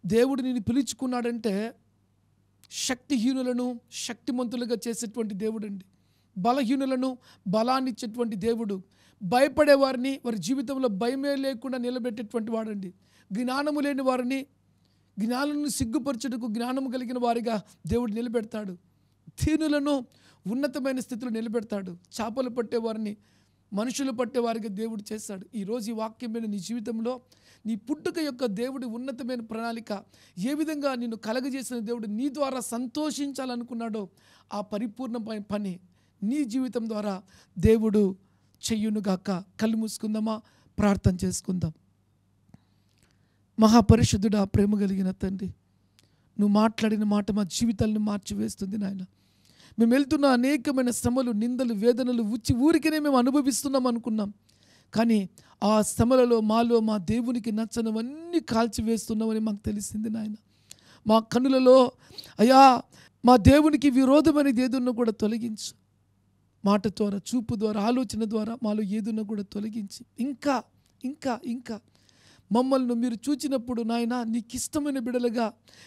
దేవుడు నిన్ను పిలుచుకున్నాడంటే శక్తిహీనులను శక్తిమంతులుగా చేసేటువంటి దేవుడు అండి. బలహీనులను బలాన్ని ఇచ్చేటువంటి దేవుడు. భయపడేవారిని వారి జీవితంలో భయమే లేకుండా నిలబెట్టేటువంటి వాడండి. జ్ఞానము లేని వారిని జ్ఞానాలను సిగ్గుపరచుటకు జ్ఞానము కలిగిన వారిగా దేవుడు నిలబెడతాడు. దీనులను ఉన్నతమైన స్థితిలో నిలబెడతాడు. చేపలు పట్టేవారిని మనుషులు పట్టేవారిగా దేవుడు చేస్తాడు. ఈరోజు ఈ వాక్యమైన నీ జీవితంలో నీ పుట్టుక యొక్క దేవుడి ఉన్నతమైన ప్రణాళిక, ఏ విధంగా నిన్ను కలగజేసిన దేవుడు నీ ద్వారా సంతోషించాలనుకున్నాడో ఆ పరిపూర్ణమైన పని నీ జీవితం ద్వారా దేవుడు చెయ్యునుగాక. కళ్ళు మూసుకుందామా, ప్రార్థన చేసుకుందాం. మహాపరిశుద్ధుడా, ప్రేమ కలిగిన తండ్రి, నువ్వు మాట్లాడిన మాట మా జీవితాలను మార్చివేస్తుంది నాయన. మేము వెళ్తున్న అనేకమైన శ్రమలు, నిందలు, వేదనలు ఊరికనే మేము అనుభవిస్తున్నాం అనుకున్నాం, కానీ ఆ శ్రమలలో మాలో మా దేవునికి నచ్చనవన్నీ కాల్చివేస్తున్నామని మాకు తెలిసింది నాయన. మా కన్నులలో అయ్యా మా దేవునికి విరోధమనేది ఏదున్నా కూడా తొలగించు. మాట ద్వారా, చూపు ద్వారా, ఆలోచన ద్వారా మాలో ఏదున్నా కూడా తొలగించి ఇంకా ఇంకా ఇంకా మమ్మల్ని మీరు చూచినప్పుడు నాయన నీకు ఇష్టమైన బిడలుగా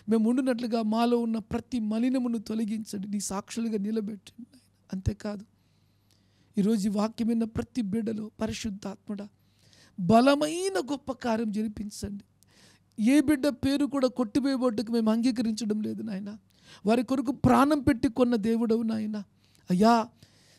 మేము ఉండినట్లుగా మాలో ఉన్న ప్రతి మలినమును తొలగించండి, నీ సాక్షులుగా నిలబెట్టండి నాయన. అంతేకాదు ఈరోజు ఈ వాక్యమైన ప్రతి బిడ్డలో పరిశుద్ధాత్మడా బలమైన గొప్ప కార్యం జరిపించండి. ఏ బిడ్డ పేరు కూడా కొట్టివేయబడ్డకు మేము అంగీకరించడం లేదు నాయన. వారి కొరకు ప్రాణం పెట్టి కొన్న దేవుడవు నాయన. అయ్యా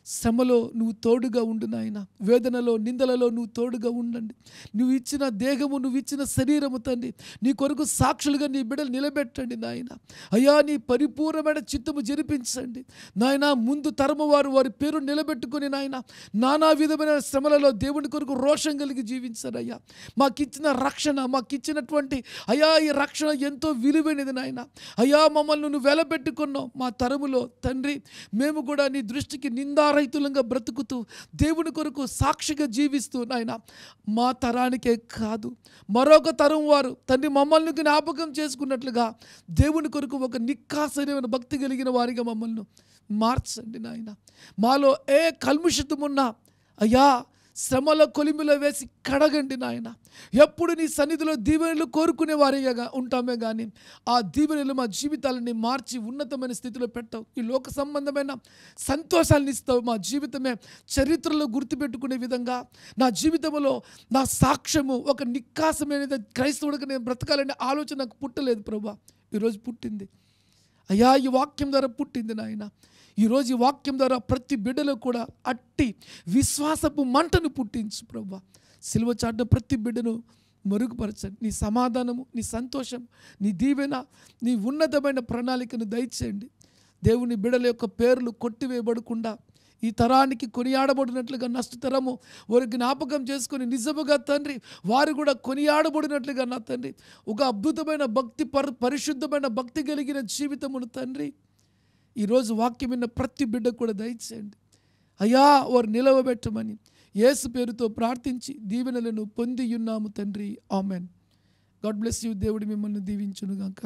శ్రమలో నువ్వు తోడుగా ఉండు నాయన, వేదనలో నిందలలో నువ్వు తోడుగా ఉండండి. నువ్వు ఇచ్చిన దేహము, నువ్వు ఇచ్చిన శరీరము తండ్రి నీ కొరకు సాక్షులుగా నీ బిడ్డలు నిలబెట్టండి నాయన. అయ్యా నీ పరిపూర్ణమైన చిత్తము జరిపించండి నాయన. ముందు తరము వారు వారి పేరు నిలబెట్టుకుని నాయన నానా విధమైన శ్రమలలో దేవుని కొరకు రోషం కలిగి జీవించారు అయ్యా. మాకిచ్చిన రక్షణ, మాకిచ్చినటువంటి అయ్యా ఈ రక్షణ ఎంతో విలువైనది నాయన. అయ్యా మమ్మల్ని నువ్వు వెలబెట్టుకున్నావు. మా తరములో తండ్రి మేము కూడా నీ దృష్టికి నిందారహితులంగా బ్రతుకుతూ దేవుని కొరకు సాక్షిగా జీవిస్తూ నాయన మా తరానికే కాదు మరొక తరం వారు తండ్రి మమ్మల్ని జ్ఞాపకం చేసుకున్నట్లుగా దేవుని కొరకు ఒక నిక్కాసైన భక్తి కలిగిన వారిగా మమ్మల్ని మార్చండి నాయన. మాలో ఏ కల్ముషితమున్నా అయ్యా శ్రమల కొలిమిలో వేసి కడగండి నాయన. ఎప్పుడు నీ సన్నిధిలో దీవెనలు కోరుకునే వారిగా ఉంటామే కానీ ఆ దీవెనలు మా జీవితాలని మార్చి ఉన్నతమైన స్థితిలో పెట్టవు. ఈ లోక సంబంధమైన సంతోషాలను ఇస్తావు. మా జీవితమే చరిత్రలో గుర్తుపెట్టుకునే విధంగా నా జీవితంలో నా సాక్ష్యము ఒక నిక్కాసమైనది క్రైస్తవుడికి నేను బ్రతకాలనే ఆలోచన నాకు పుట్టలేదు ప్రభా. ఈరోజు పుట్టింది అయ్యా. ఈ వాక్యం ద్వారా పుట్టింది నాయన. ఈరోజు ఈ వాక్యం ద్వారా ప్రతి బిడ్డలో కూడా అట్టి విశ్వాసపు మంటను పుట్టించు ప్రభా. సిలువ చాటున ప్రతి బిడ్డను మెరుగుపరచండి. నీ సమాధానము, నీ సంతోషం, నీ దీవెన, నీ ఉన్నతమైన ప్రణాళికను దయచేయండి. దేవుని బిడ్డల యొక్క పేర్లు కొట్టివేయబడకుండా ఈ తరానికి కొనియాడబడినట్లుగా నష్టతరము వారి జ్ఞాపకం చేసుకొని నిజముగా తండ్రి వారు కూడా కొనియాడబడినట్లుగా నా తండ్రి ఒక అద్భుతమైన భక్తి, పరిశుద్ధమైన భక్తి కలిగిన జీవితమును తండ్రి ఈరోజు వాక్యం విన్న ప్రతి బిడ్డ కూడా దయచేయండి అయ్యా. వారు నిలవబెట్టమని యేసు పేరుతో ప్రార్థించి దీవెనలను పొంది ఉన్నాము తండ్రి. ఆమెన్. God bless you. దేవుడు మిమ్మల్ని దీవించునుగాక.